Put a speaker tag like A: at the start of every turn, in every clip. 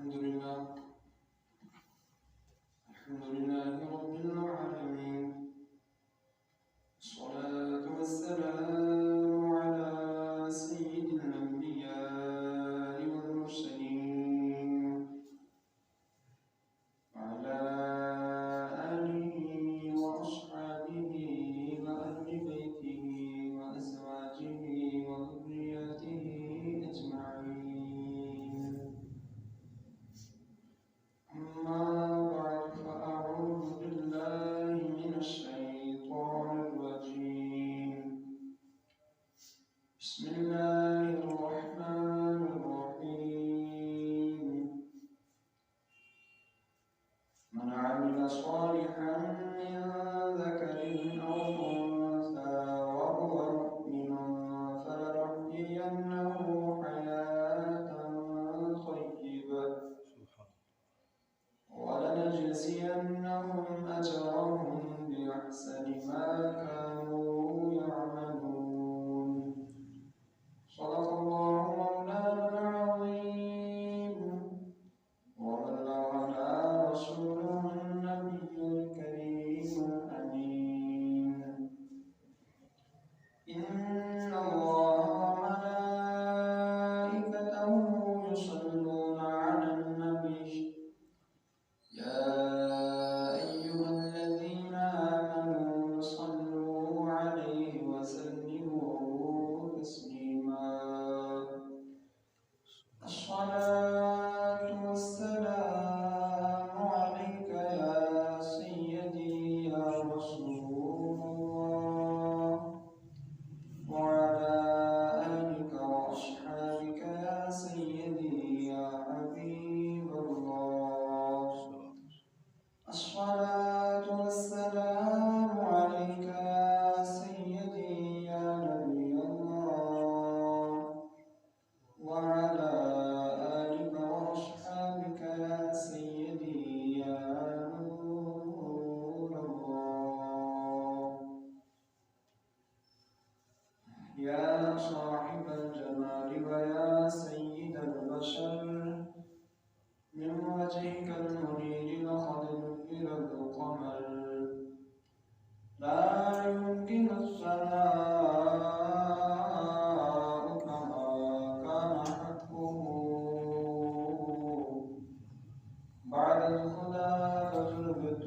A: الحمد لله رب العالمين، الصلاة والسلام على سيد الأنبياء والمرسلين وعلى آله وأصحابه وأهل بيته وأزواجه وذرياته أجمعين. أما بعد، فأعوذ بالله من الشيطان الرجيم. بسم الله الرحمن الرحيم. من عمل صالحا من ذكر أو أنثى وهو مؤمن فلنحيينه حياة طيبة ولنجزينهم أجرهم بأحسن ما كانوا يعملون. صدق الله مولانا العظيم، وبلغنا رسوله النبي الكريم الأمين. إن الله وملائكته يصلون على النبي، يا أيها الذين آمنوا صلوا عليه وسلموا تسليما. الصلاة والسلام عليك يا سيدي يا رسول الله، وعلى آلك وأصحابك يا سيدي يا حبيب الله. الصلاة والسلام عليك يا سيدي يا نبي الله، وعلى آلك وأصحابك يا سيدي يا نور الله. يا صاحب الجمال ويا سيد البشر، من وجهك المنير لقد نبر القمر، لا يمكن الثناء كما كان حقه. بعد الهدى فجربت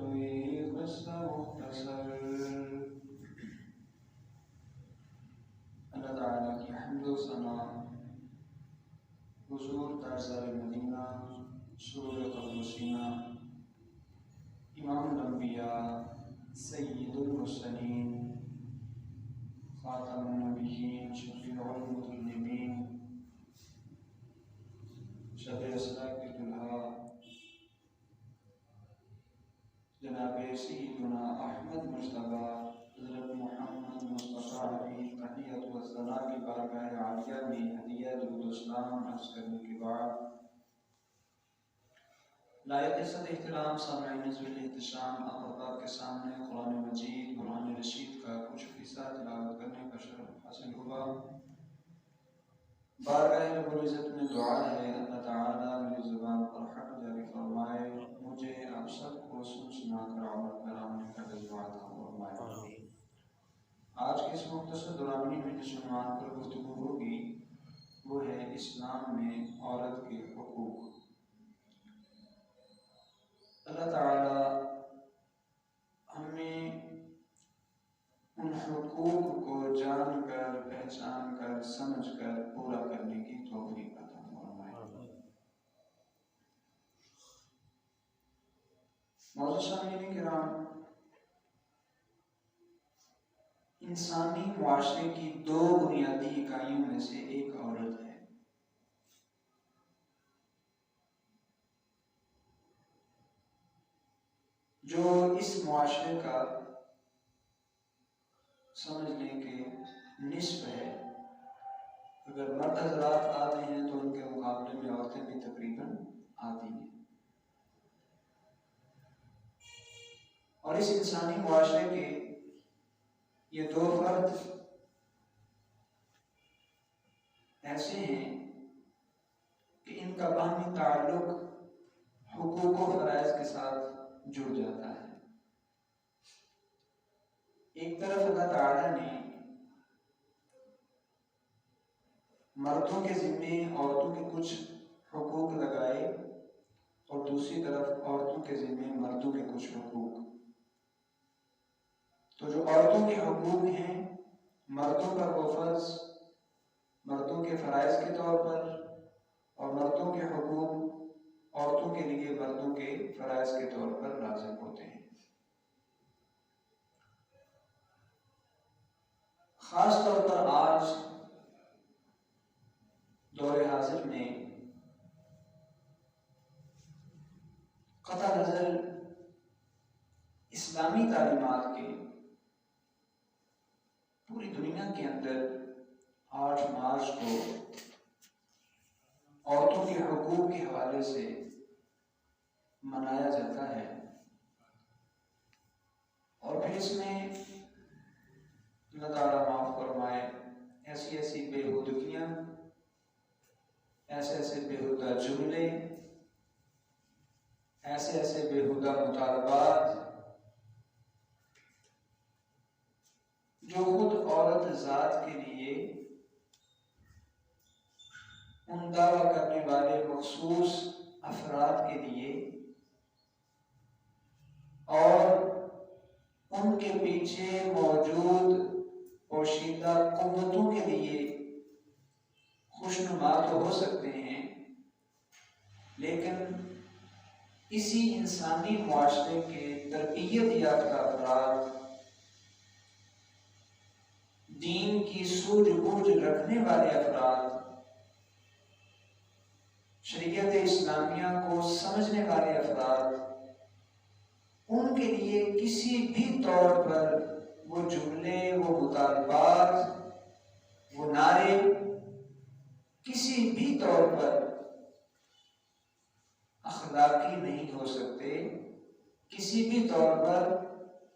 A: غسل مختصر. اللہ تعالیٰ کی حمد و ثنا حضور تاجدار مدینہ سرور قلب و سینہ امام الانبیاء سید المرسلین خاتم النبیین شفیع المذنبین شب اسراء کے دلہا جناب سیدنا احمد مجتبی حضرت محمد مصطفیٰ علیہ تحیت و ثنا کی بارگاہ عالیہ میں ہدیہ درود و سلام عرض کرنے کے بعد، لائق عزت احترام سامعین نظر احتشام آپ کے سامنے قرآن مجید قرآن رشید کا کچھ فیصد تلاوت کرنے کا شرف حاصل ہوا۔ بارگاہ رب العزت میں دعا ہے اللہ تعالیٰ میری زبان پر حق جاری فرمائے، مجھے آپ سب کو سن سنا کر عمل کرانے کا جذبہ عطا فرمائے۔ آج کے اس مختصر دورانی میں جس عنوان پر گفتگو ہوگی وہ ہے اسلام میں عورت کے حقوق۔ اللہ تعالیٰ ہمیں ان حقوق کو جان کر پہچان کر سمجھ کر پورا کرنے کی توفیق عطا فرمائے۔ معزز سامعین کرام، انسانی معاشرے کی دو بنیادی اکائیوں میں سے ایک عورت ہے۔ جو اس معاشرے کا سمجھ لیں کہ نصف ہے۔ اگر مرد حضرات آتے ہیں تو ان کے مقابلے میں عورتیں بھی تقریباً آتی ہیں، اور اس انسانی معاشرے کے یہ دو فرد ایسے ہیں کہ ان کا باہمی تعلق جڑ جاتا ہے۔ ایک طرف اللہ تعالیٰ نے مردوں کے ذمے عورتوں کے کچھ حقوق لگائے اور دوسری طرف عورتوں کے ذمے مردوں کے کچھ حقوق۔ تو جو عورتوں کے حقوق ہیں مردوں پر وہ فرض مردوں کے فرائض کے طور پر، اور مردوں کے حقوق عورتوں کے لیے مردوں کے فرائض کے طور پر لازم ہوتے ہیں۔ خاص طور پر آج دور حاضر میں قطع نظر اسلامی تعلیمات کے پوری دنیا کے اندر 8 مارچ کو عورتوں کے حقوق کے حوالے سے منایا جاتا ہے، اور پھر اس میں اللہ تعالیٰ معاف فرمائے ایسی ایسی بےہودگیاں، ایسے ایسے بےہودہ جملے، ایسے ایسے بےہودہ مطالبات جو خود عورت ذات کے لیے ان دعویٰ کرنے والے مخصوص افراد کے لیے اور ان کے پیچھے موجود پوشیدہ قوتوں کے لیے خوشنما تو ہو سکتے ہیں، لیکن اسی انسانی معاشرے کے تربیت یافتہ افراد، دین کی سوجھ بوجھ رکھنے والے افراد، شریعت اسلامیہ کو سمجھنے والے افراد، ان کے لیے کسی بھی طور پر وہ جملے، وہ مطالبات، وہ نعرے کسی بھی طور پر اخلاقی نہیں ہو سکتے، کسی بھی طور پر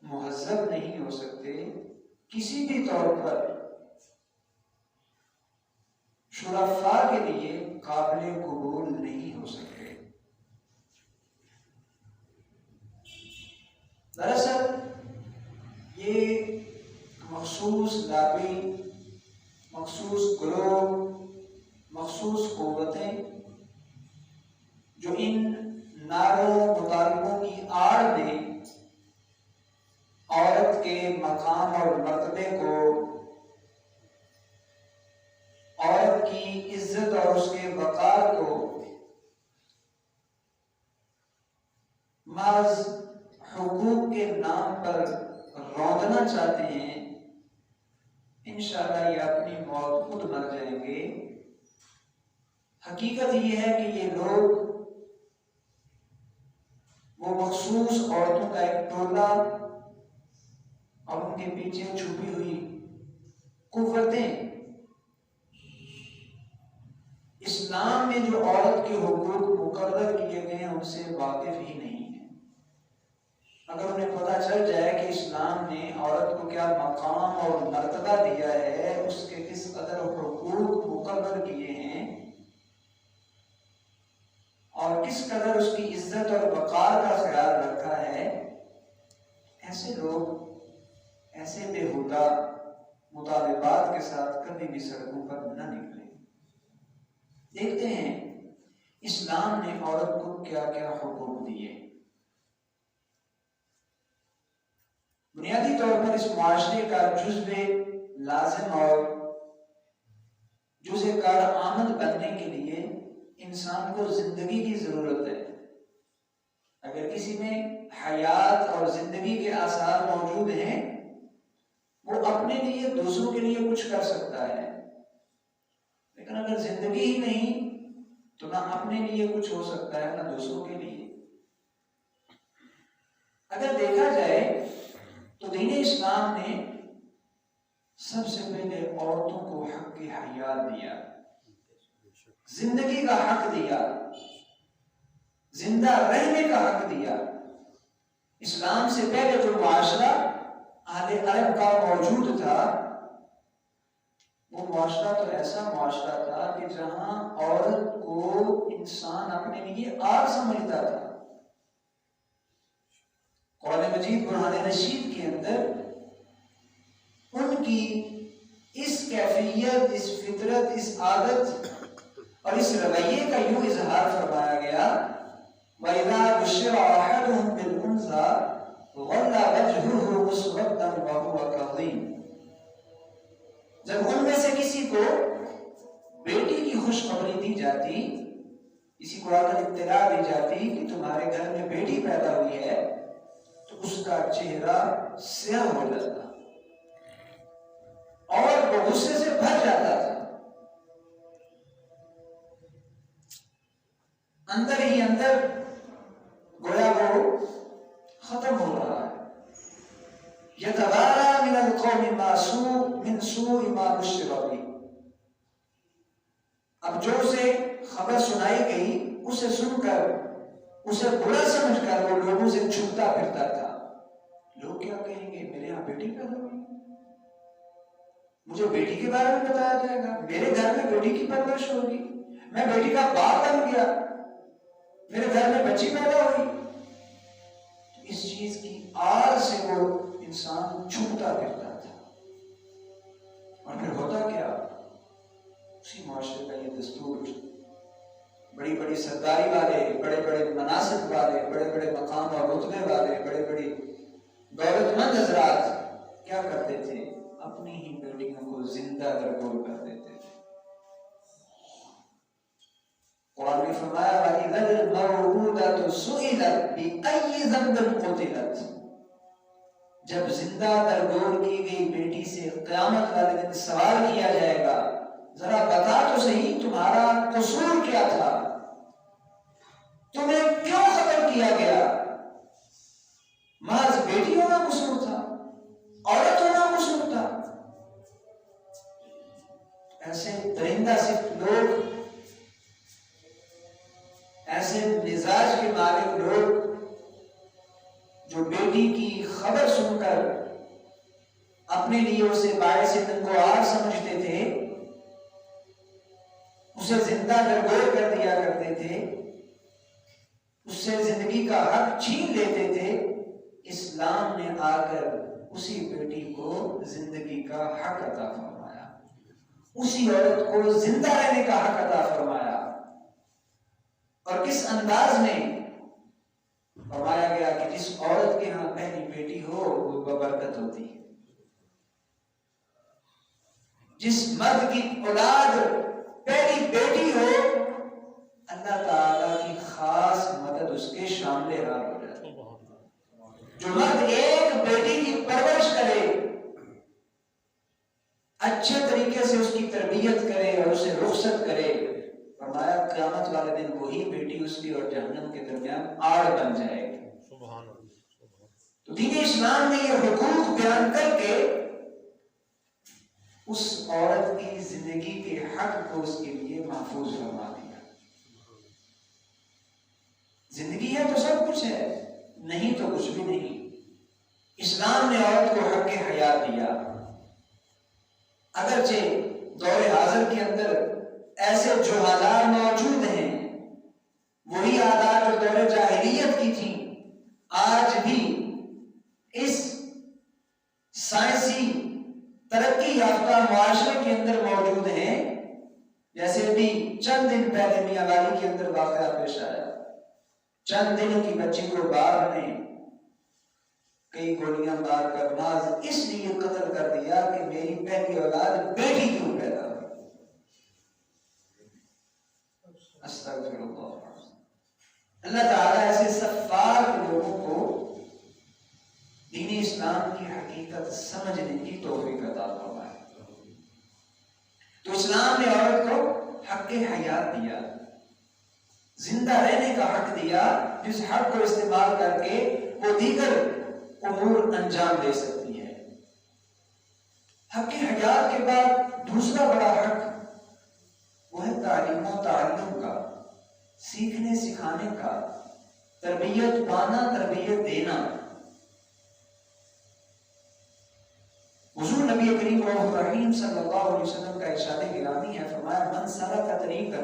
A: مہذب نہیں ہو سکتے، کسی بھی طور پر شرفاء کے لیے قابل قبول نہیں ہو سکتے۔ دراصل یہ مخصوص لابی، مخصوص گروہ، مخصوص قوتیں جو ان نعروں مطالبوں کی آڑ میں عورت کے مقام اور مرتبے کو، عورت کی عزت اور اس کے وقار کو محض حقوق کے نام پر روندنا چاہتے ہیں، انشاءاللہ یہ اپنی موت خود مر جائیں گے۔ حقیقت یہ ہے کہ یہ لوگ وہ مخصوص عورتوں کا ایک ٹولہ اور ان کے پیچھے چھپی ہوئی قوتیں اسلام میں جو عورت کے حقوق مقرر کیے گئے ہیں ان سے واقف ہی نہیں ہیں۔ اگر انہیں پتہ چل جائے کہ اسلام نے عورت کو کیا مقام اور مرتبہ دیا ہے، اس کے کس قدر حقوق مقرر کیے ہیں اور کس قدر اس کی عزت اور وقار کا خیال رکھا ہے، ایسے لوگ ایسے بےہودہ مطالبات کے ساتھ کبھی بھی سڑکوں پر نہ نکلیں۔ دیکھتے ہیں اسلام نے عورت کو کیا کیا حقوق دیے۔ بنیادی طور پر اس معاشرے کا جزو لازم اور جزء کار آمد بننے کے لیے انسان کو زندگی کی ضرورت ہے۔ اگر کسی میں حیات اور زندگی کے آثار موجود ہیں، وہ اپنے لیے دوسروں کے لیے کچھ کر سکتا ہے، لیکن اگر زندگی ہی نہیں تو نہ اپنے لیے کچھ ہو سکتا ہے نہ دوسروں کے لیے۔ اگر دیکھا جائے تو دین اسلام نے سب سے پہلے عورتوں کو حق حیات دیا، زندگی کا حق دیا، زندہ رہنے کا حق دیا۔ اسلام سے پہلے جو معاشرہ اہل عرب کا موجود تھا، وہ معاشرہ تو ایسا معاشرہ تھا کہ جہاں عورت کو انسان اپنے لیے آگ سمجھتا تھا،
B: مجید برہان رشید کے اندر ان کی اس کیفیت، اس فطرت، اس عادت اور اس رویے کا یوں اظہار فرمایا گیا وَإِذَا بُشِّرَ أَحَدُهُم بِالْأُنثَىٰ ظَلَّ وَجْهُهُ مُسْوَدًّا وَهُوَ كَظِيمٌ، جب ان میں سے کسی کو بیٹی کی خوشخبری دی جاتی، کسی کو آ کر اطلاع دی جاتی کہ تمہارے گھر میں بیٹی پیدا ہوئی ہے، تو اس کا چہرہ سیاہ ہو جاتا اور وہ غصے سے بھر جاتا تھا، اندر ہی اندر گویا وہ ختم ہو رہا ہے۔ يَتَوَارَى مِنَ الْقَوْمِ مِنْ سُوءِ مَا بُشِّرَ بِهِ، اب جو اسے خبر سنائی گئی اسے سن کر، اسے برا سمجھ کر وہ لوگوں سے چھپتا پھرتا تھا۔ لوگ کیا کہیں گے، میرے ہاں بیٹی پیدا ہوئی، مجھے بیٹی کے بارے میں بتایا جائے گا، میرے گھر میں بیٹی کی پرورش ہوگی، میں بیٹی کا باپ بن گیا، میرے گھر میں بچی پیدا ہوئی۔ تو اس چیز کی آڑ سے وہ انسان چھپتا پھرتا تھا، اور پھر ہوتا کیا، اسی معاشرے کا یہ دستور، بڑی بڑی سرداری والے، بڑے بڑے مناصب والے، بڑے بڑے مقام اور رتبے والے، بڑے بڑے دولت مند حضرات کیا کرتے تھے، اپنی ہی بیٹیوں کو زندہ درگور کر دیتے تھے۔ قرآن میں فرمایا وَإِذَا الْمَوْءُودَةُ سُئِلَتْ بِأَيِّ ذَنبٍ قُتِلَتْ، جب زندہ درگور کی گئی بیٹی سے قیامت والے دن سوال کیا جائے گا، ذرا بتا تو صحیح تمہارا قصور کیا تھا، تمہیں کیوں قتل کیا گیا؟ محض بیٹی ہونا قصور تھا، عورت ہونا قصور تھا؟ ایسے درندہ صرف لوگ، ایسے مزاج کے مالک لوگ جو بیٹی کی خبر سن کر اپنے لیے اسے باعث ننگوار سمجھتے تھے، اسے زندہ درگور کر دیا کرتے تھے، اس سے زندگی کا حق چھین لیتے تھے، اسلام نے آ کر اسی بیٹی کو زندگی کا حق عطا فرمایا، اسی عورت کو زندہ رہنے کا حق عطا فرمایا۔ اور کس انداز میں فرمایا گیا کہ جس عورت کے ہاں پہلی بیٹی ہو وہ ببرکت ہوتی ہے، جس مرد کی اولاد پہلی بیٹی ہو اللہ تعالیٰ کی خاص مدد اس کے شامل حال ہو جاتی ہے۔ جو مرد ایک بیٹی کی پرورش کرے، اچھے طریقے سے اس کی تربیت کرے اور اسے رخصت کرے، فرمایا قیامت والے دن وہی بیٹی اس کی اور جہنم کے درمیان آڑ بن جائے گی۔ تو دین اسلام نے یہ حقوق بیان کر کے اس عورت کی زندگی کے حق کو اس کے لیے محفوظ فرما دیا۔ زندگی ہے تو سب کچھ ہے، نہیں تو کچھ بھی نہیں۔ اسلام نے عورت کو حق حیات دیا، اگرچہ دور حاضر کے اندر ایسے جہالات موجود ہیں، وہی عادات جو دور جاہلیت کی تھیں آج بھی اس سائنسی ترقی یافتہ معاشرے کے اندر موجود ہیں۔ جیسے بھی چند دن پہلے میاں والی کے اندر واقعہ پیش آیا، چند دن کی بچی کو باپ نے کئی گولیاں مار کر ناز اس لیے قتل کر دیا کہ میری پہلی اولاد بیٹی کیوں پیدا ہوئی۔ استغفر اللہ۔ اللہ تعالیٰ ایسے سفاک لوگوں کو دین اسلام کی حقیقت سمجھنے کی توفیق عطا فرمائے۔ تو اسلام نے عورت کو حق حیات دیا، زندہ رہنے کا حق دیا، جس حق کو استعمال کر کے وہ دیگر امور انجام دے سکتی ہے۔ حق حیات کے بعد دوسرا بڑا حق وہ ہے تعلیم و تعلم کا، سیکھنے سکھانے کا، تربیت پانا، تربیت دینا۔ حضور نبی کریم رحیم صلی اللہ علیہ وسلم کا ارشاد گرامی ہے، فرمایا من سلک طریقا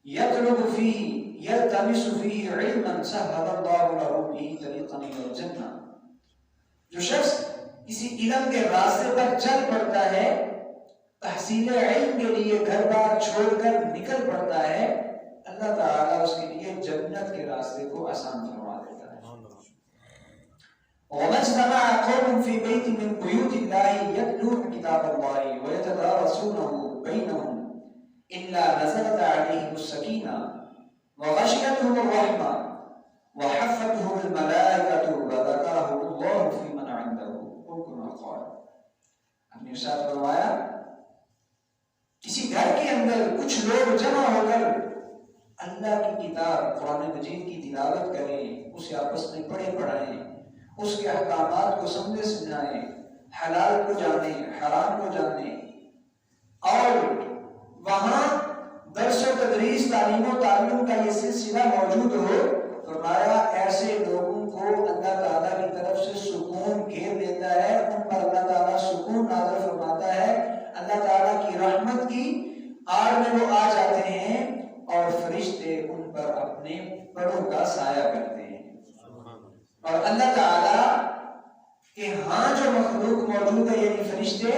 B: یطلب فیہ یلتمس فیہ علما سہل اللہ لہ بہ طریقا الی الجنہ، جو شخص کسی علم کے راستے پر چل پڑتا ہے، تحصیل علم کے لیے گھر بار چھوڑ کر نکل پڑتا ہے، اللہ تعالیٰ اس کے لیے جنت کے راستے کو آسان فرما دیتا ہے۔ وَمَا اجْتَمَعَ قَوْمٌ فِي بَيْتٍ مِّن بُيُوتِ اللَّهِ يَتْلُونَ كِتَابَ اللَّهِ وَيَتَدَارَسُونَهُ بَيْنَهُمْ إِلَّا نَزَلَتْ عَلَيْهِمُ السَّكِينَةُ وَغَشِيَتْهُمُ الرَّحْمَةُ وَحَفَّتْهُمُ الْمَلَائِكَةُ وَذَكَرَهُمُ اللَّهُ فِي مَنْ عِندَهُ أَوْ كَمَا قَالَ۔ اپنے ارشاد فرمایا کسی گھر کے اندر کچھ لوگ جمع ہو کر اللہ کی کتاب قرآن مجید کی تلاوت کریں، اسے آپس میں پڑھے پڑھائیں، اس کے احکامات کو سمجھے سمجھائیں، حلال کو جانیں، حرام کو جانیں، اور وہاں درس و تدریس، تعلیم و تعلم کا یہ سلسلہ موجود ہو، فرمایا ایسے لوگوں کو اللہ تعالیٰ کی طرف سے سکون گھیر لیتا ہے، ان پر اللہ تعالیٰ سکون نازل فرماتا ہے، اللہ تعالیٰ کی رحمت کی آڑ میں وہ آ جاتے ہیں اور فرشتے ان پر اپنے پروں کا سایہ کرتے ہیں۔ اور اللہ تعالیٰ کہ ہاں جو مخلوق موجود ہے یعنی فرشتے،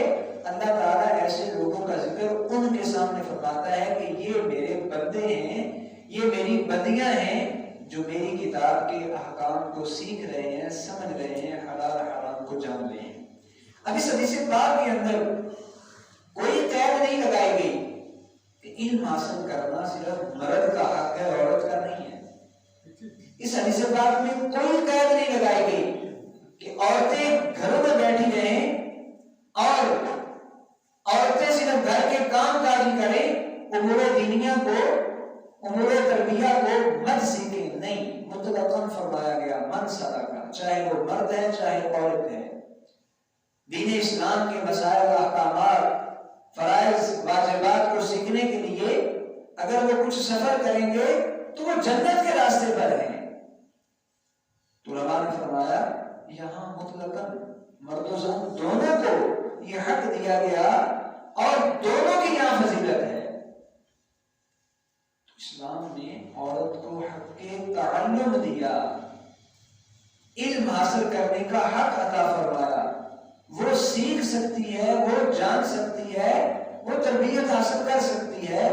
B: اللہ تعالیٰ ایسے لوگوں کا ذکر ان کے سامنے فرماتا ہے کہ یہ میرے بندے ہیں، یہ میری بندیاں ہیں جو میری کتاب کے احکام کو سیکھ رہے ہیں، سمجھ رہے ہیں، حلال حرام کو جان رہے ہیں۔ اب اس حدیث پاک کے اندر کوئی قید نہیں لگائی گئی کہ علم حاصل کرنا صرف مرد کا حق ہے، عورت کا نہیں ہے۔ اس حدیث پاک میں کوئی قید نہیں لگائی گئی کہ عورتیں گھروں میں بیٹھی رہیں اور عورتیں صرف گھر کے کام کاج ہی کریں، امور دینیہ کو، امور تربیہ کو مت سیکھیں، نہیں، مطلقاً فرمایا گیا من صدقہ، چاہے وہ مرد ہے چاہے عورت ہے، دین اسلام کے مسائل، احکامات، فرائض، واجبات کو سیکھنے کے لیے اگر وہ کچھ سفر کریں گے تو وہ جنت کے راستے پر ہیں۔ تو علماء نے فرمایا یہاں مطلقاً مرد و زن دونوں کو یہ حق دیا گیا اور دونوں کی یہاں فضیلت ہے۔ اسلام نے عورت کو حق تعلم دیا، علم حاصل کرنے کا حق عطا فرمایا، وہ سیکھ سکتی ہے، وہ جان سکتی ہے، وہ تربیت حاصل کر سکتی ہے،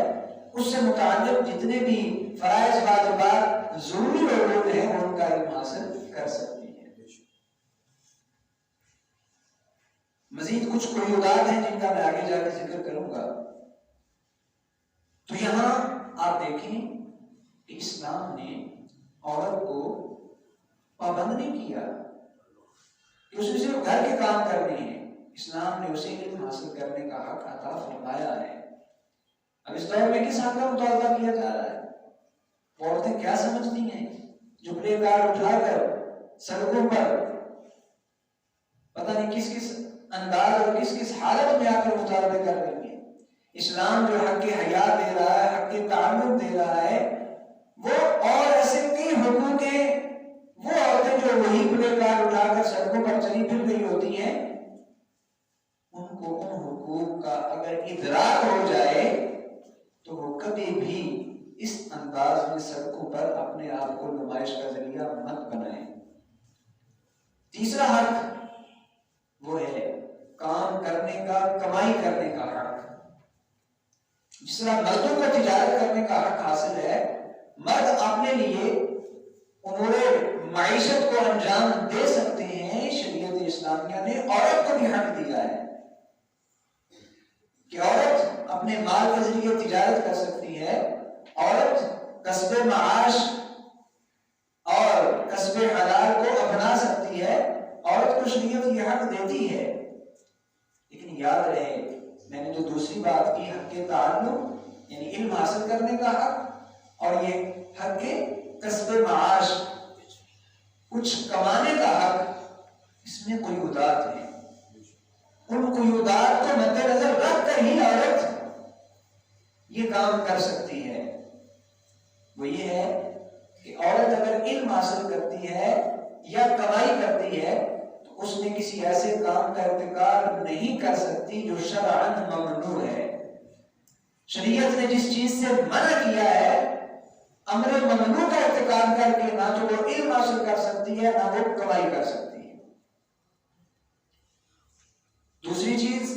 B: اس سے متعلق جتنے بھی فرائض واجبات ضروری علوم ہیں ان کا علم حاصل کر سکتی ہے۔ مزید کچھ قیودات ہیں جن کا میں آگے جا کے ذکر کروں گا۔ تو یہاں آپ دیکھیں کہ اسلام نے عورت کو پابند نہیں کیا کہ اس نے صرف گھر کے کام کرنے ہیں، اسلام نے اسے علم حاصل کرنے کا حق عطا فرمایا ہے۔ اب اس دور میں کس حق کا مطالبہ کیا جا رہا ہے؟ عورتیں کیا سمجھتی ہیں جو پلے کارڈ اٹھا کر سڑکوں پر پتہ نہیں کس کس انداز اور کس کس حالت میں آ کر مطالبے کر رہی ہیں۔ اسلام جو حق حیات دے رہا ہے، حق تعلم دے رہا ہے، وہ اور ایسے کئی حقوق ہیں، وہ عورتیں جو وہی پلے کارڈ اٹھا کر سڑکوں پر چلی پھر رہی ہوتی ہیں، ان کو ان حقوق کا اگر ادراک ہو جائے تو وہ کبھی بھی اس انداز میں سڑکوں پر اپنے آپ کو نمائش کا ذریعہ مت بنائیں۔ تیسرا حق وہ ہے کام کرنے کا، کمائی کرنے کا حق۔ جس طرح مردوں کو تجارت کرنے کا حق حاصل ہے، مرد اپنے لیے امور معیشت کو انجام دے سکتے ہیں، شریعت اسلامیہ نے عورت کو بھی حق دیا ہے کہ عورت اپنے مال کے ذریعے تجارت کر سکتی ہے، عورت کسب معاش اور کسب حلال کو اپنا سکتی ہے، عورت کو شریعت یہ حق دیتی ہے۔ لیکن یاد رہے میں نے جو دوسری بات کی، حق تعلم یعنی علم حاصل کرنے کا حق، اور یہ حق کسب معاش، کچھ کمانے کا حق، اس میں قیودات ہیں۔ ان قیودات کو مد نظر رکھ کر ہی عورت یہ کام کر سکتی ہے۔ وہ یہ ہے کہ عورت اگر علم حاصل کرتی ہے یا کمائی کرتی ہے تو اس میں کسی ایسے کام کا ارتکاب نہیں کر سکتی جو شرعاً ممنوع ہے۔ شریعت نے جس چیز سے منع کیا ہے امر ممنوع کا ارتکاب کر کے نہ تو وہ علم حاصل کر سکتی ہے نہ وہ کمائی کر سکتی ہے۔ دوسری چیز،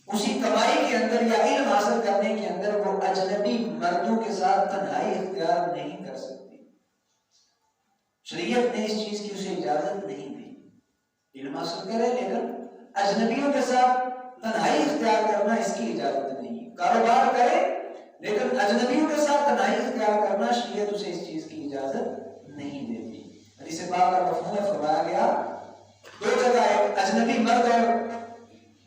B: اسی کمائی کے اندر یا علم حاصل کرنے کے اندر وہ اجنبی مردوں کے ساتھ تنہائی اختیار نہیں کر سکتی۔ شریعت نے اس چیز کی اسے اجازت نہیں دی۔ علم حاصل کرے لیکن اجنبیوں کے ساتھ تنہائی اختیار کرنا اس کی اجازت نہیں۔ کاروبار کرے لیکن اجنبیوں کے ساتھ تنہائی اختیار کرنا شریعت اسے اس چیز کی اجازت نہیں دیتی۔ حدیث پاک کا مفہوم ہے، فرمایا گیا دو جگہ ایک اجنبی مرد اور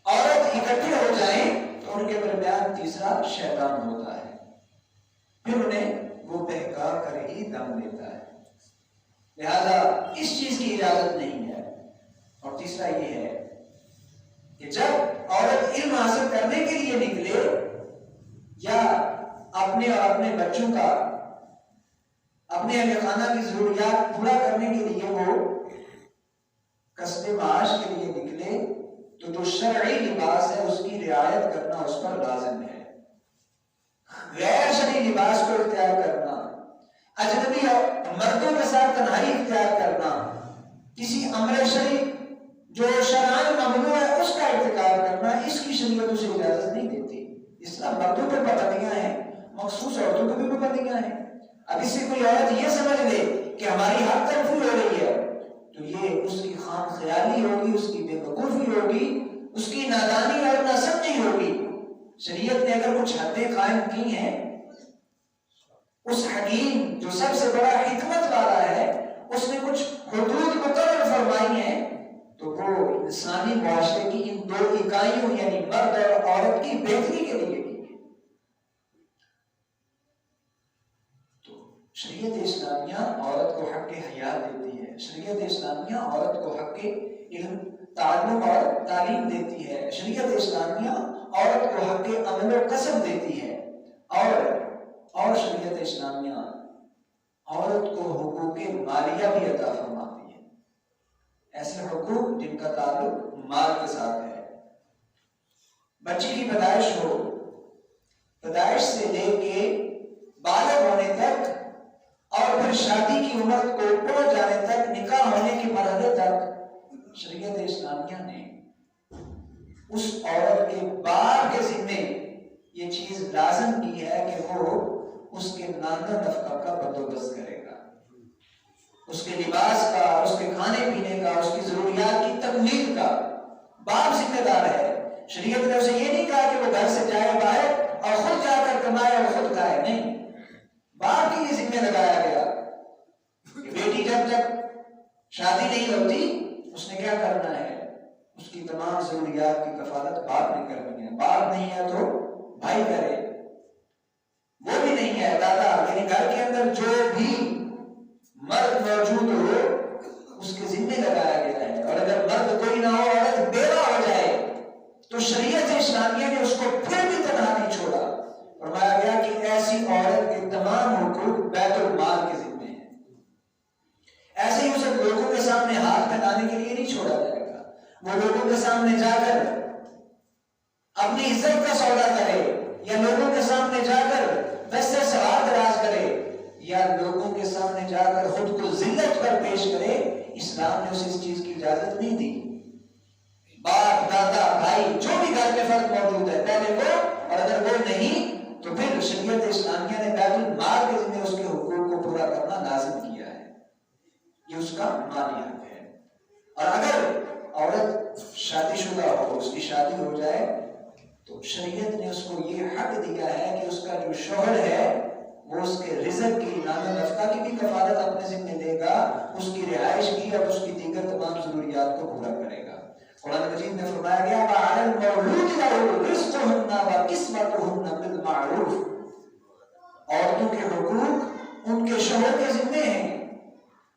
B: عورت اکٹھے ہو جائیں تو ان کے درمیان تیسرا شیطان ہوتا ہے، پھر انہیں وہ بہکا کر ہی دم لیتا ہے۔ لہذا اس چیز کی اجازت نہیں ہے۔ اور تیسرا یہ ہے کہ جب عورت علم حاصل کرنے کے لیے نکلے یا اپنے اور اپنے بچوں کا، اپنے اہل خانہ کی ضروریات پورا کرنے کے لیے وہ کسب معاش کے لیے نکلے تو جو شرعی لباس ہے اس کی رعایت کرنا اس پر لازم ہے۔ غیر شرعی لباس کو اختیار کرنا، اجنبی مردوں کے ساتھ تنہائی اختیار کرنا، کسی امر شرعی جو شرعاً ممنوع ہے اس کا ارتکاب کرنا، اس کی شریعت اسے اجازت نہیں دیتی۔ اسلام مردوں پہ پابندیاں ہیں، مخصوص عورتوں پہ بھی پابندیاں ہیں۔ اب اس سے کوئی عورت یہ سمجھ لے کہ ہماری حق تلفی ہو رہی ہے تو یہ اس کی خام خیالی ہوگی، اس کی بے وقوفی ہوگی، اس کی نادانی اور ناسمجھی ہوگی۔ شریعت نے اگر کچھ حدیں قائم کی ہیں، اس حکیم جو سب سے بڑا حکمت والا ہے اس نے کچھ حدود مقرر فرمائی ہیں تو وہ انسانی معاشرے کی ان دو اکائیوں یعنی مرد اور عورت کی بہتری کے لیے کی ہے۔ تو شریعت اسلامیہ عورت کو حق حیات دیتی ہے، شریعت اسلامیہ عورت کو حق علم، تعلم اور تعلیم دیتی ہے، شریعت اسلامیہ عورت کو حق عمل و کسب دیتی ہے، اور شریعت اسلامیہ عورت کو حقوق مالیہ بھی عطا فرماتی ہے، ایسے حقوق جن کا تعلق مال کے ساتھ ہے۔ بچے کی پیدائش ہو، پیدائش سے لے کے بالغ ہونے تک اور پھر شادی کی عمر کو پہنچ جانے تک، نکاح ہونے کے مرحلے تک شریعت اسلامیہ نے اس عورت کے باپ کے ذمے یہ چیز لازم کی ہے کہ وہ اس کے نانا نفقہ کا بندوبست کرے گا، اس کے لباس کا، اس کے کھانے پینے کا، اس کی ضروریات کی تکمیل کا باپ ذمہ دار ہے۔ شریعت نے اسے یہ نہیں کہا کہ وہ گھر سے جائے باہر اور خود جا کر کمائے اور خود کھائے، نہیں، باپ کے لیے ذمہ لگایا گیا کہ بیٹی جب تک شادی نہیں ہوتی اس نے کیا کرنا ہے، اس کی تمام ضروریات کی کفالت باپ نے کرنی ہے، باپ نہیں ہے تو بھائی کرے، وہ بھی نہیں ہے دادا، یعنی گھر کے اندر جو بھی مرد موجود ہو اس کے ذمہ لگایا گیا ہے۔ اور اگر مرد کوئی نہ ہو، عورت بیوہ ہو جائے تو شریعت اسلامیہ نے اس کو پھر بھی تنہا نہیں چھوڑا، فرمایا گیا کہ ایسی عورت کے تمام حقوق بیت المال کے ذمہ ہیں، ایسے ہی اسے لوگوں کے سامنے ہاتھ پھیلانے کے لیے نہیں چھوڑا جائے گا۔ وہ لوگوں کے سامنے جا کر اپنی عزت کا سودا کرے یا لوگوں کے سامنے جا کر دستے سوال دراز کرے یا لوگوں کے سامنے جا کر خود کو ذلت پر پیش کرے، اسلام نے اسے اس چیز کی اجازت نہیں دی۔ باپ، دادا، بھائی، جو بھی گھر میں فرد موجود ہے پہلے وہ، اور اگر وہ نہیں تو پھر شریعت اسلامیہ نے بیت المال کے ذمہ اس کے حقوق کو پورا کرنا لازم کیا ہے، یہ اس کا مالی حق ہے۔ اور اگر عورت شادی شدہ ہو، اس کی شادی ہو جائے تو شریعت نے اس کو یہ حق دیا ہے کہ اس کا جو شوہر ہے وہ اس کے رزق کی، نان و نفقہ کی بھی کفالت اپنے ذمہ لے گا، اس کی رہائش کی اور اس کی دیگر تمام ضروریات کو پورا کرے گا۔ قرآن مجید میں فرمایا گیا وَعَلَى الْمَوْلُودِ لَهُ رِزْقُهُنَّ وَكِسْوَتُهُنَّ بِالْمَعْرُوفِ، عورتوں کے حقوق ان کے شوہر کے ذمہ ہیں،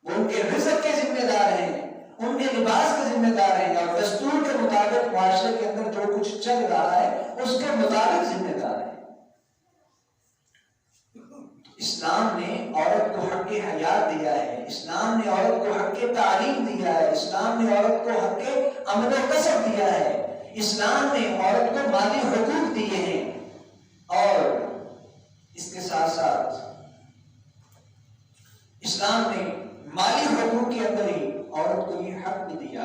B: وہ ان کے رزق کے ذمہ دار ہیں، ان کے لباس کے ذمہ دار ہیں، اور دستور کے مطابق معاشرے کے اندر جو کچھ چل رہا ہے اس کے مطابق ذمہ دار ہیں۔ اسلام نے عورت کو حق حیات دیا ہے، اسلام نے عورت کو حق تعلیم دیا ہے، اسلام نے عورت کو حق عمل و کسب دیا ہے، اسلام نے عورت کو مالی حقوق دیے ہیں، اور اس کے ساتھ ساتھ اسلام نے مالی حقوق کے اندر ہی عورت کو یہ حق بھی دیا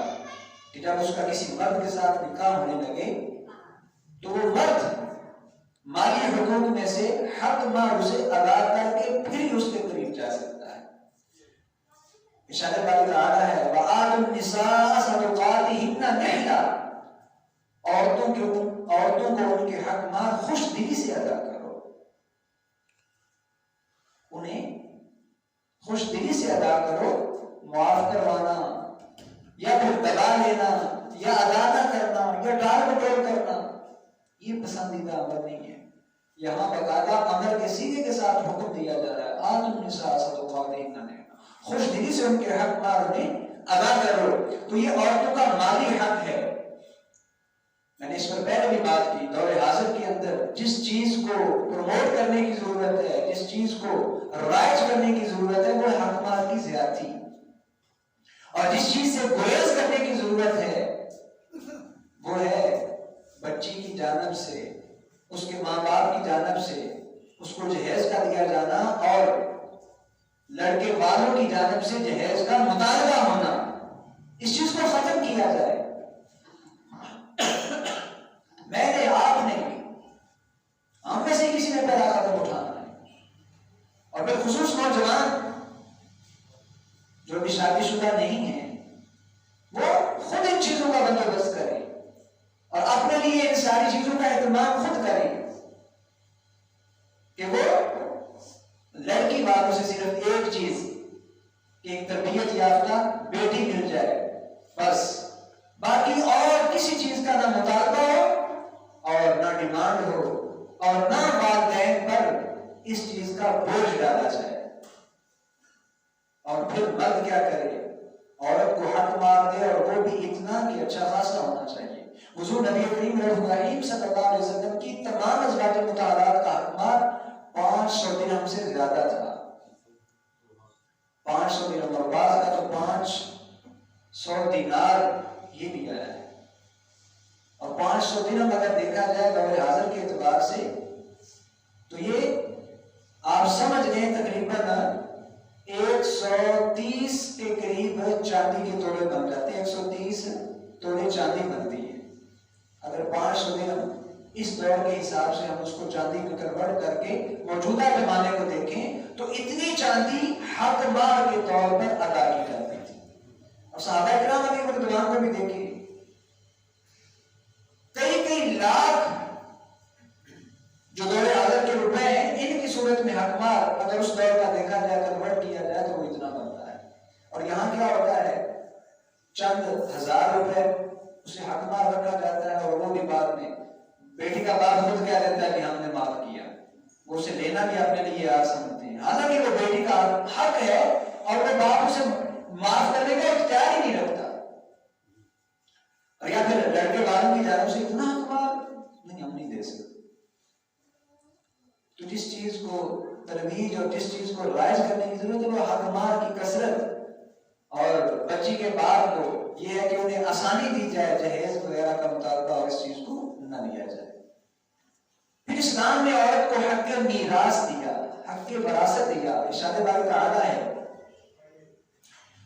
B: کہ جب اس کا کسی مرد کے ساتھ نکاح ہونے لگے تو وہ مرد مالی حقوق میں سے حق مال اسے ادا کر کے پھر ہی اس کے قریب جا سکتا ہے. ارشاد باری تعالیٰ ہے وَآتُوا النِّسَاءَ صَدُقَاتِهِنَّ نِحْلًا، عورتوں کو ان کے حق مال خوش دلی سے ادا کرو، انہیں خوش دلی سے ادا کرو. معاف کروانا یا پھر دبا لینا یا ادا نہ کرنا یا ڈال مٹول کرنا یہ پسندیدہ عمل نہیں ہے. یہاں باقاعدہ امر کے سیدھے کے ساتھ حکم دیا جا رہا ہے آتوا النساء صدقاتهن نحلا، خوش دلی سے ان کے حق مال انہیں ادا کرو. تو یہ عورتوں کا مالی حق ہے. میں نے اس پر پہلے بھی بات کی، دور حاضر کے اندر جس چیز کو پروموٹ کرنے کی ضرورت ہے، جس چیز کو رائج کرنے کی ضرورت ہے وہ حق مال کی زیادتی، اور جس چیز سے گریز کرنے کی ضرورت ہے وہ ہے بچی کی جانب سے، اس کے ماں باپ کی جانب سے اس کو جہیز کا دیا جانا اور لڑکے والوں کی جانب سے جہیز کا مطالبہ ہونا. اس چیز کو ختم کیا جائے. میں نے، آپ نے، ہم میں سے کسی نے پہلا قدم اٹھانا ہے. اور بالخصوص نوجوان جو بھی شادی شدہ نہیں ہیں وہ خود ان چیزوں کا بندوبست کریں اور اپنے لیے ان ساری چیزوں کا اہتمام خود کریں کہ وہ لڑکی والوں سے صرف ایک چیز کہ ایک تربیت یافتہ بیٹی مل جائے بس، باقی اور کسی چیز کا نہ مطالبہ ہو اور نہ ڈیمانڈ ہو اور نہ والدین پر اس چیز کا بوجھ ڈالا جائے. اور پھر مرد کیا کرے؟ عورت کو حق مار دے اور وہ بھی اتنا کہ اچھا خاصا ہونا چاہیے. حضور نبی کریم صلی اللہ علیہ وسلم کی تمام ازواج مطہرات کا حق مار 500 درہم سے زیادہ تھا. 500 درہم، اور بعض کا تو 500 دینار یہ بھی آیا ہے. اور 500 درہم اگر دیکھا جائے دور حاضر کے اعتبار سے تو یہ آپ سمجھ لیں تقریباً 130 کے قریب چاندی کے توڑے بن جاتے ہیں. 130 توڑے چاندی بنتی ہے. اگر 500 درہم اس دور کے حساب سے ہم اس کو چاندی میں کنورٹ کر کے موجودہ پیمانے کو دیکھیں تو اتنی چاندی حق مال کے طور پر ادا کی جاتی تھی. اور صحابہ کرام علیہ رضوان کو بھی دیکھیں، کئی لاکھ جو دور حاضر کے روپے ہیں ان کی صورت میں حق مال اگر اس دور کا دیکھا جائے کنورٹ کیا جائے تو وہ اتنا بنتا ہے. اور یہاں کیا ہوتا ہے چند ہزار روپے اسے حق مال رکھا جاتا ہے اور وہ بھی بعد میں بیٹی کا باپ خود کہہ دیتا ہے کہ ہم نے معاف کیا. وہ اسے لینا بھی اپنے لیے یاد سمجھتے ہیں، حالانکہ وہ بیٹی کا حق ہے اور وہ باپ اسے معاف کرنے کا اختیار ہی نہیں رکھتا. اور یا پھر لڑکے والوں کی جانب سے اتنا حق مال نہیں، ہم نہیں دے سکتے. تو جس چیز کو ترویج اور جس چیز کو رائج کرنے کی ضرورت ہے وہ حق مال کی کثرت، اور بچی کے باپ کو یہ ہے کہ انہیں آسانی دی جائے جہیز وغیرہ کا مطالبہ اور اس چیز کو نہ لیا جائے. پھر اسلام نے عورت کو حق میراث دیا، حق وراثت دیا. ارشاد باری تعالیٰ ہے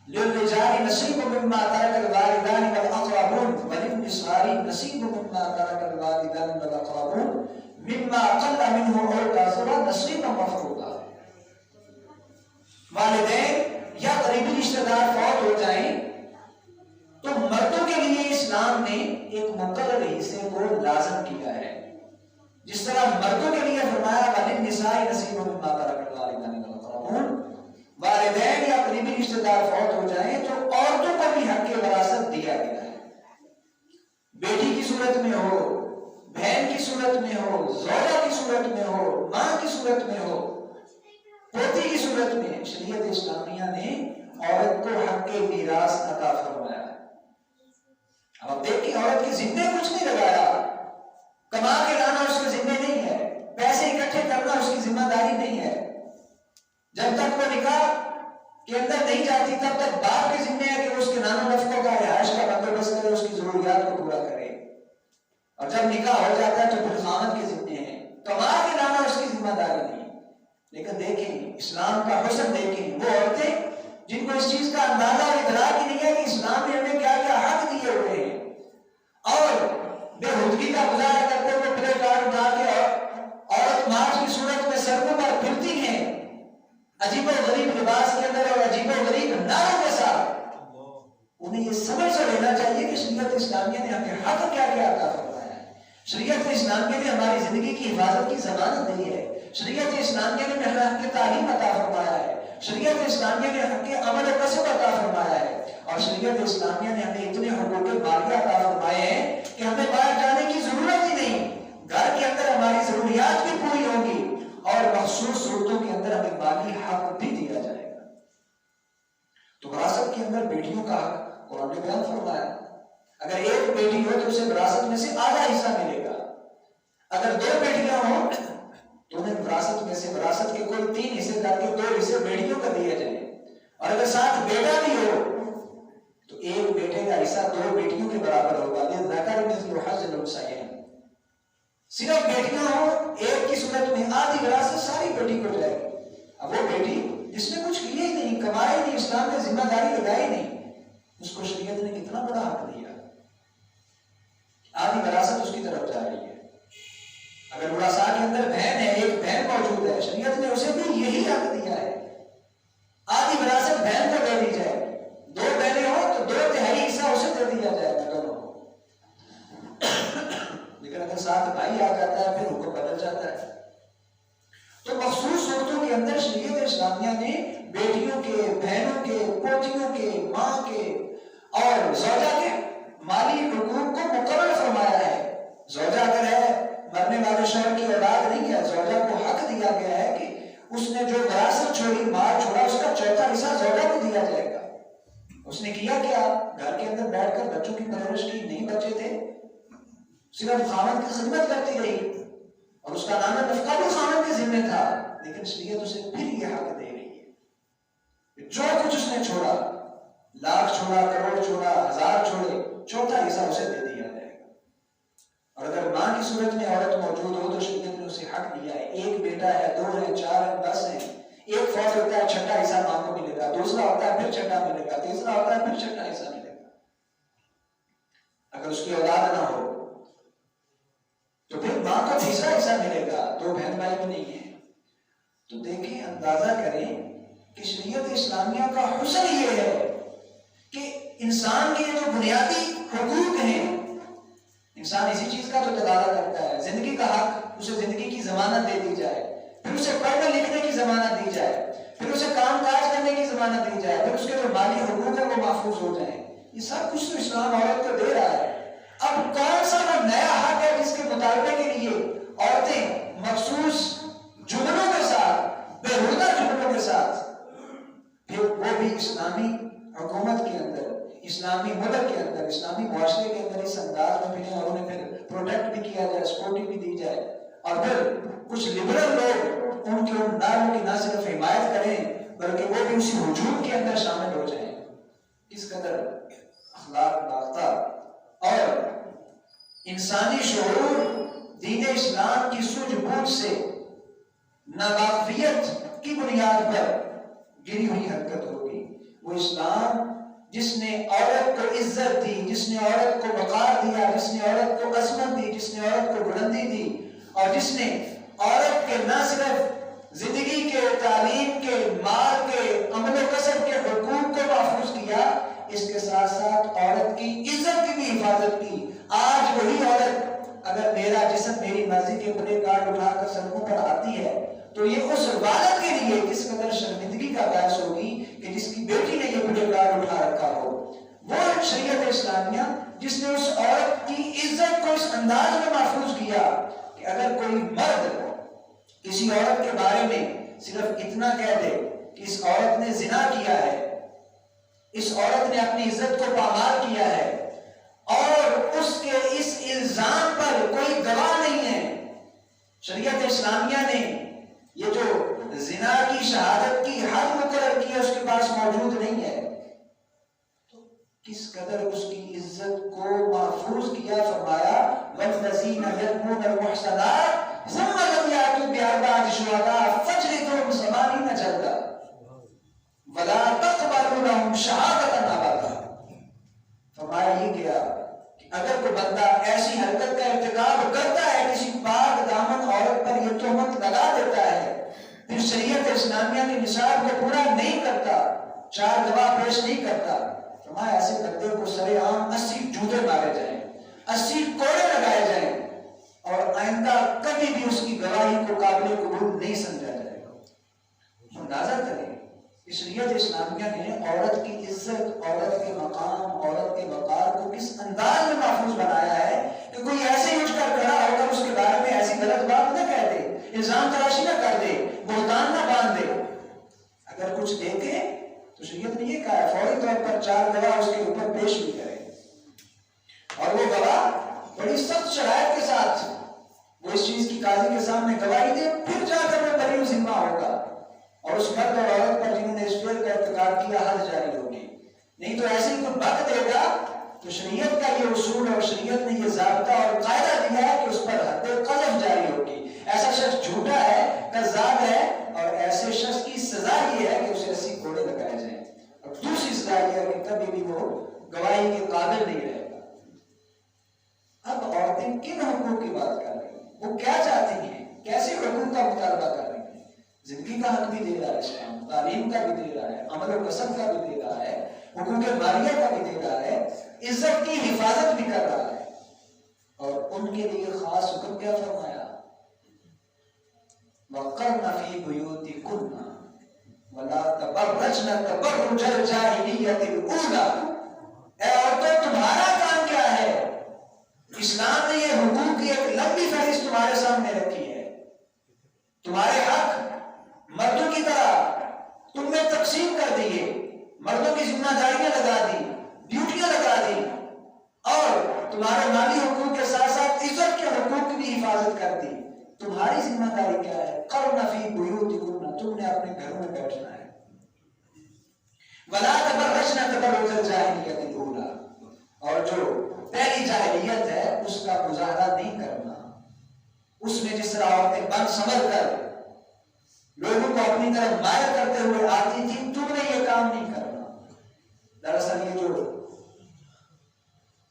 B: للرجال نصیب مما ترک الوالدان والاقربون وللنساء نصیب مما ترک الوالدان والاقربون مما قل منه او كثر نصیبا مفروضا. والدین یا قریبی رشتہ دار فوت ہو جائیں تو مردوں کے لیے اسلام نے ایک مقرر حصے کو لازم کیا ہے. جس طرح مردوں کے لیے فرمایا وَلِلنِّسَاءِ نَصِيبٌ مِّمَّا تَرَكَ الْوَالِدَانِ وَالْأَقْرَبُونَ، والدین یا قریبی رشتہ دار فوت ہو جائیں تو عورتوں کو بھی حق وراثت دیا گیا ہے. بیٹی کی صورت میں ہو، بہن کی صورت میں ہو، زوجہ کی صورت میں ہو، ماں کی صورت میں ہو، پوتی کی صورت میں، شریعت اسلامیہ نے عورت کو حق میراث عطا فرمایا ہے. اب دیکھیں عورت کے ذمے کچھ نہیں لگایا، کما کے لانا اس کے ذمے نہیں ہے، پیسے اکٹھے کرنا اس کی ذمہ داری نہیں ہے. جب تک وہ نکاح کے اندر نہیں جاتی تب تک باپ کے ذمے ہے کہ وہ اس کے نام و نفقوں کا رہائش کا بندوبست کرے، اس کی ضروریات کو پورا کرے. اور جب نکاح ہو جاتا ہے تو پھر خاوند کے ذمے ہے، کما کے لانا اس کی ذمہ داری نہیں. لیکن دیکھیں اسلام کا حسن دیکھیں، وہ عورتیں جن کو اس چیز کا اندازہ اور ادراک ہی نہیں ہے کہ اسلام نے ہمیں کیا کیا حق دیے ہوئے ہیں، اور بے حدگی کا مظاہرہ کرتے ہوئے پلے کارڈ اٹھا کے عورت مارچ کی صورت میں سڑکوں پر پھرتی ہیں عجیب و غریب لباس کے اندر اور عجیب و غریب نعروں کے ساتھ. انہیں یہ سمجھ سے لینا چاہیے کہ شریعت اسلامیہ نے ہمیں حق کیا کیا عطا فرمایا ہے. شریعت اسلامیہ نے ہماری زندگی کی حفاظت کی ضمانت دی ہے. شریعت اسلامیہ نے ہمیں حق تعلیم عطا فرمایا ہے. شریعت اسلامیہ نے حق عمل و کسب عطا فرمایا ہے. اور شریعت اسلامیہ نے ہمیں اتنے حقوق مالیہ عطا فرمائے ہیں کہ ہمیں باہر جانے کی ضرورت ہی نہیں. گھر کے اندر ہماری ضروریات بھی پوری ہوں گی اور مخصوص صورتوں کے اندر ہمیں مالی حق بھی دیا جائے گا. تو وراثت کے اندر بیٹیوں کا حق قرآن نے بیان فرمایا. اگر ایک بیٹی ہو تو اسے وراثت میں سے آدھا حصہ ملے گا. اگر 2 بیٹیاں ہوں تو انہیں وراثت میں سے وراثت کے کوئی 3 حصے کر کے 2 حصے بیٹیوں کا دیا جائے. اور اگر ساتھ بیٹا بھی ہو تو ایک بیٹے کا حصہ 2 بیٹیوں کے برابر ہوگا. ذکر مثل حظ الانثیین. صرف بیٹیاں ہوں ایک کی صورت میں آدھی وراثت ساری بیٹی کو جائے گی. اب وہ بیٹی جس نے کچھ کیے ہی نہیں، کمائے نہیں، اسلام نے ذمہ داری لگائی نہیں، اس کو شریعت نے کتنا بڑا حق دیا. آدھی وراثت اس کی طرف جا رہی ہے. اگر وراثا کے اندر بہن ہے، ایک بہن موجود ہے، شریعت نے اسے بھی یہی حق دیا ہے. آدھی وراثت بہن کو دے دی جائے. 2 بہنیں ہوں تو 2/3 حصہ اسے دے دیا جائے گا دونوں کو. لیکن اگر ساتھ بھائی آ جاتا ہے پھر حکم بدل جاتا ہے. تو مخصوص صورتوں کے اندر شریعت اسلامیہ نے بیٹیوں کے، بہنوں کے، پوتیوں کے، ماں کے اور زوجہ کے مالی حقوق کو مقرر فرمایا ہے. زوجہ اگر ہے، مرنے والے شوہر کی اولاد نہیں ہے، زوجہ کو حق دیا گیا ہے کہ اس نے جو وراثت چھوڑی، مال چھوڑا، اس کا 4تھا حصہ زوجہ کو دیا جائے گا. اس نے کیا کیا؟ گھر کے اندر بیٹھ کر بچوں کی پرورش کی، نہیں بچے تھے، صرف خاوند کی خدمت کرتی رہی اور اس کا نام نفقہ بھی خاوند کے ذمہ تھا. لیکن شریعت اسے پھر یہ حق دے رہی ہے جو کچھ اس نے چھوڑا، لاکھ چھوڑا، کروڑ چھوڑا، 1000 چھوڑے، 4تھا حصہ اسے دے دیا جائے گا. اور اگر ماں کی صورت میں عورت موجود ہو تو شریعت نے اسے حق دیا ہے. ایک بیٹا ہے، 2 ہیں، 4 ہیں، 10 ہیں، ایک فوت ہوتا ہے 6ٹھا حصہ ماں کو ملے گا، دوسرا ہوتا ہے پھر 6ٹھا ملے گا، تیسرا ہوتا ہے پھر 6ٹھا حصہ ملے گا. اگر اس کی اولاد نہ ہو تو پھر ماں کو تیسرا حصہ ملے گا. 2 بہن بھائی بھی نہیں ہیں. تو دیکھیں، اندازہ کریں کہ شریعت اسلامیہ کا حسن یہ ہے کہ انسان کے جو بنیادی حقوق ہیں، انسان اسی چیز کا تو تقاضا کرتا ہے. زندگی کا حق، اسے زندگی کی ضمانت دے دی جائے، پھر اسے پڑھنے لکھنے کی ضمانت دی جائے، پھر اسے کام کاج کرنے کی ضمانت دی جائے، پھر اس کے جو مالی حقوق ہیں وہ محفوظ ہو جائیں. یہ سب کچھ تو اسلام عورت کو دے رہا ہے. اب کون سا وہ نیا حق ہے جس کے مطالبے کے لیے عورتیں مخصوص جملوں کے ساتھ، بےہودہ جملوں کے ساتھ، پھر وہ بھی اسلامی حکومت کے اندر، اسلامی ملک کے اندر، اسلامی معاشرے کے اندر اس انداز میں پھریں اور انہیں پھر پروٹیکٹ بھی کیا جائے، سپورٹ بھی دی جائے، اور پھر کچھ لبرل لوگ ان کے ان نعروں کی نہ صرف حمایت کریں بلکہ وہ بھی اسی ہجوم کے اندر شامل ہو جائیں. کس قدر اخلاق یافتہ اور انسانی شعور دین اسلام کی سوجھ بوجھ سے ناواقفیت کی بنیاد پر گری ہوئی حرکت ہوگی. وہ اسلام جس نے عورت کو عزت دی، جس نے عورت کو وقار دیا، جس نے عورت کو عظمت دی، جس نے عورت کو بلندی دی، اور جس نے عورت کے نہ صرف زندگی کے، تعلیم کے، مال کے، عمل و کسب کے حقوق کو محفوظ کیا، اس کے ساتھ ساتھ عورت کی عزت کی بھی حفاظت کی. آج وہی عورت اگر میرا جسم میری مرضی کے پلے کارڈ اٹھا کر سڑکوں پر آتی ہے تو یہ اس والد کے لیے کس قدر شرمندگی کا باعث ہوگی کہ جس کی بیٹی نے یہ پلے کارڈ اٹھا رکھا ہو. وہ شریعت اسلامیہ جس نے اس عورت کی عزت کو اس انداز میں محفوظ کیا کہ اگر کوئی مرد کسی عورت کے بارے میں صرف اتنا کہہ دے کہ اس عورت نے زنا کیا ہے، اس عورت نے اپنی عزت کو پامال کیا ہے، اور اس کے اس الزام پر کوئی گواہ نہیں ہے، شریعت اسلامیہ نے یہ جو زنا کی شہادت کی حد مقرر کی ہے اس کے پاس موجود نہیں ہے، تو کس قدر اس کی عزت کو محفوظ کیا. فرمایا وَالَّذِينَ يَرْمُونَ الْمُحْصَنَاتِ ثُمَّ لَمْ يَأْتُوا بِأَرْبَعَةِ شُهَدَاءَ فَاجْلِدُوهُمْ نہ چلتا. وَلَا تَقْبَلُوا لَهُمْ شَهَادَةً أَبَدًا. فرمایا یہ کیا کہ اگر کوئی بندہ ایسی حرکت کا ارتکاب کرتا ہے، کسی پاک دامن عورت پر یہ تہمت لگا دیتا ہے، پھر شریعت اسلامیہ کے نصاب کو پورا نہیں کرتا، 4 گواہ پیش نہیں کرتا، فرمایا ایسے بندے کو سرے عام 80 جوتے مارے جائیں، 80 کوڑے لگائے جائیں، اور آئندہ کبھی بھی اس کی گواہی کو قابل قبول نہیں سمجھا جائے گا. اندازہ کریں شریعت اسلامیہ نے عورت کی عزت، عورت کے مقام، عورت کے وقار کو کس انداز میں محفوظ بنایا ہے کہ کوئی ایسے اٹھ کر کھڑا ہو کر اس کے بارے میں ایسی غلط بات نہ کہہ دے، الزام تراشی نہ کر دے، بہتان نہ باندھ دے. اگر کچھ دیکھے تو شریعت نے یہ کہا ہے فوری طور پر 4 گواہ اس کے اوپر پیش بھی کرے، اور وہ گواہ بڑی سخت شرائط کے ساتھ وہ اس چیز کی قاضی کے سامنے گواہی دے، پھر جا کر وہ بری ذمہ ہوگا، اور اس مرد اور عورت پر جنہوں نے اس فعل کا ارتکاب کیا حد جاری ہوگی. نہیں تو ایسے ہی کوئی بک دے گا تو شریعت کا یہ اصول اور شریعت نے یہ ضابطہ اور قاعدہ دیا ہے کہ اس پر حد قذف جاری ہوگی. ایسا شخص جھوٹا ہے، کذاب ہے، اور ایسے شخص کی سزا یہ ہے کہ اسے 80 کوڑے لگائے جائیں، اور دوسری سزا یہ ہے کہ کبھی بھی وہ گواہی کے قابل نہیں رہے گا. اب عورتیں کن حقوق کی بات کر رہی ہیں؟ وہ کیا چاہتی ہیں؟ کیسے حقوق کا مطالبہ کر رہی ہیں؟ زندگی کا حق بھی دے رہا ہے اسلام، تعلیم کا بھی دے رہا ہے، عمل و کسب کا بھی دے رہا ہے، حقوق مالیہ کا بھی دے رہا ہے، عزت کی حفاظت بھی کر رہا ہے. اور ان کے لیے خاص حکم کیا فرمایا؟ وَقَرْنَ فِي بُيُوتِكُنَّ وَلَا تَبَرَّجْنَ تَبَرُّجَ الْجَاهِلِيَّةِ الْأُولَىٰ. اے عورتوں تمہارا کام کیا ہے؟ اسلام نے یہ حقوق کی ایک لمبی فہرست تمہارے سامنے رکھی ہے. تمہارے حق مردوں کی طرح تم نے تقسیم کر دیے، مردوں کی ذمہ داریاں لگا دی، ڈیوٹیاں لگا دی، اور تمہارے مالی حقوق کے ساتھ ساتھ عزت کے حقوق کی بھی حفاظت کر دی. تمہاری ذمہ داری کیا ہے؟ قرن فی بیوتکن، تم نے اپنے گھروں میں بیٹھنا ہے. ولا تبرجن تبرج الجاہلیۃ الاولیٰ، اور جو پہلی جاہلیت ہے اس کا مظاہرہ نہیں کرنا. اس میں جس طرح عورتیں بن سنور کر لوگوں کو اپنی طرف مائل کرتے ہوئے آتی تھی، تم نے یہ کام نہیں کرنا. دراصل یہ جو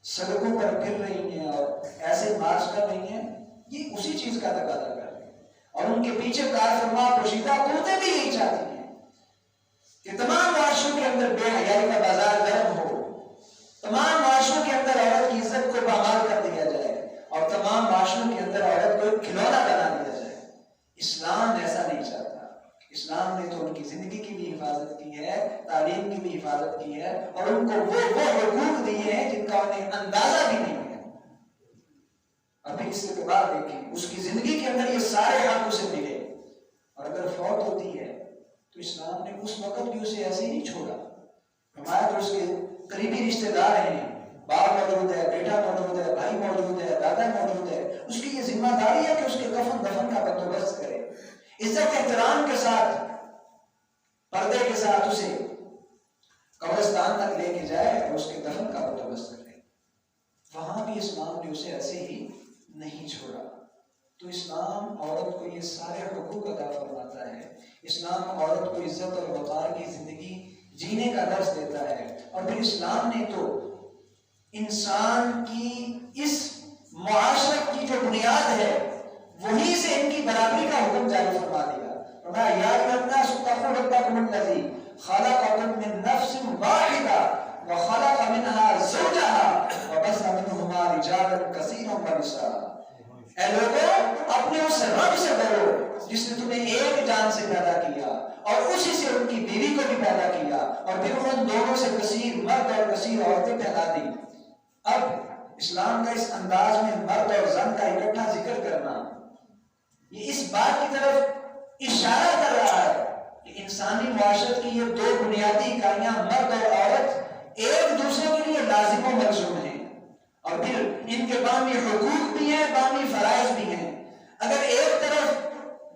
B: سڑکوں پر پھر رہی ہیں اور ایسے مارچ کر رہی ہیں، یہ اسی چیز کا تقاضا کر رہی ہیں، اور ان کے پیچھے کار فرما پوشیدہ قوتیں بھی یہی چاہتی ہیں کہ تمام معاشروں کے اندر بے حیائی کا بازار گرم ہو، تمام معاشروں کے اندر عورت کی عزت کو بحال کر دیا جائے، اور تمام معاشروں کے اندر عورت کو ایک کھلونا بنا دیا جائے. اسلام ایسا نہیں چاہتا. اسلام نے تو ان کی زندگی کی بھی حفاظت کی ہے، تعلیم کی بھی حفاظت کی ہے، اور ان کو وہ حقوق دیے ہیں جن کا انہیں اندازہ بھی نہیں ہے. اور پھر اس کے بعد دیکھیں اس کی زندگی کے اندر یہ سارے حق اسے ملے، اور اگر فوت ہوتی ہے تو اسلام نے اس وقت بھی اسے ایسے ہی نہیں چھوڑا. ہمارے جو اس کے قریبی رشتے دار ہیں، باپ موجود ہے، بیٹا موجود ہے، بھائی موجود ہے، دادا موجود ہے، اس کی یہ ذمہ داری ہے کہ اس کے کفن دفن کا بندوبست کرے، عزت احترام کے ساتھ، پردے کے ساتھ اسے قبرستان تک لے کے جائے اور اس کے دفن کا بندوبست کرے. وہاں بھی اسلام نے اسے ایسے ہی نہیں چھوڑا. تو اسلام عورت کو یہ سارے حقوق عطا فرماتا ہے. اسلام عورت کو عزت اور وقار کی زندگی جینے کا درس دیتا ہے. اور پھر اسلام نے تو انسان کی اس معاشرت کی جو بنیاد ہے وہیں سے ان کی برابری کا حکم جاری فرما دیا. فرمایا یا ایھا الناس اتقوا ربکم الذی خلقکم من نفس واحدہ وخلق منها زوجها وبث منہما رجالا کثیرا ونساء. اے لوگوں اپنے اس رب سے ڈرو جس نے تمہیں ایک جان سے پیدا کیا اور اسی سے ان کی بیوی کو بھی پیدا کیا اور پھر ان دونوں سے کثیر مرد اور کثیر عورتیں پیدا دی. اب اسلام کا اس انداز میں مرد اور زن کا اکٹھا ذکر کرنا یہ اس بات کی طرف اشارہ کر رہا ہے کہ انسانی معاشرت کی یہ 2 بنیادی اکائیاں مرد اور عورت ایک دوسرے کے لیے لازم و ملزوم ہیں، اور پھر ان کے باہمی حقوق بھی ہیں، باہمی فرائض بھی ہیں. اگر ایک طرف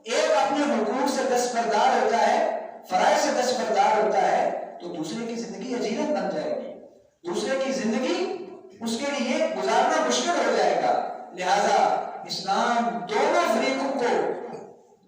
B: ایک اپنے حقوق سے دستبردار ہوتا ہے، فرائض سے دستبردار ہوتا ہے، تو دوسرے کی زندگی عجیرت بن جائے گی، دوسرے کی زندگی اس کے لیے گزارنا مشکل ہو جائے گا. لہذا اسلام دونوں فریقوں کو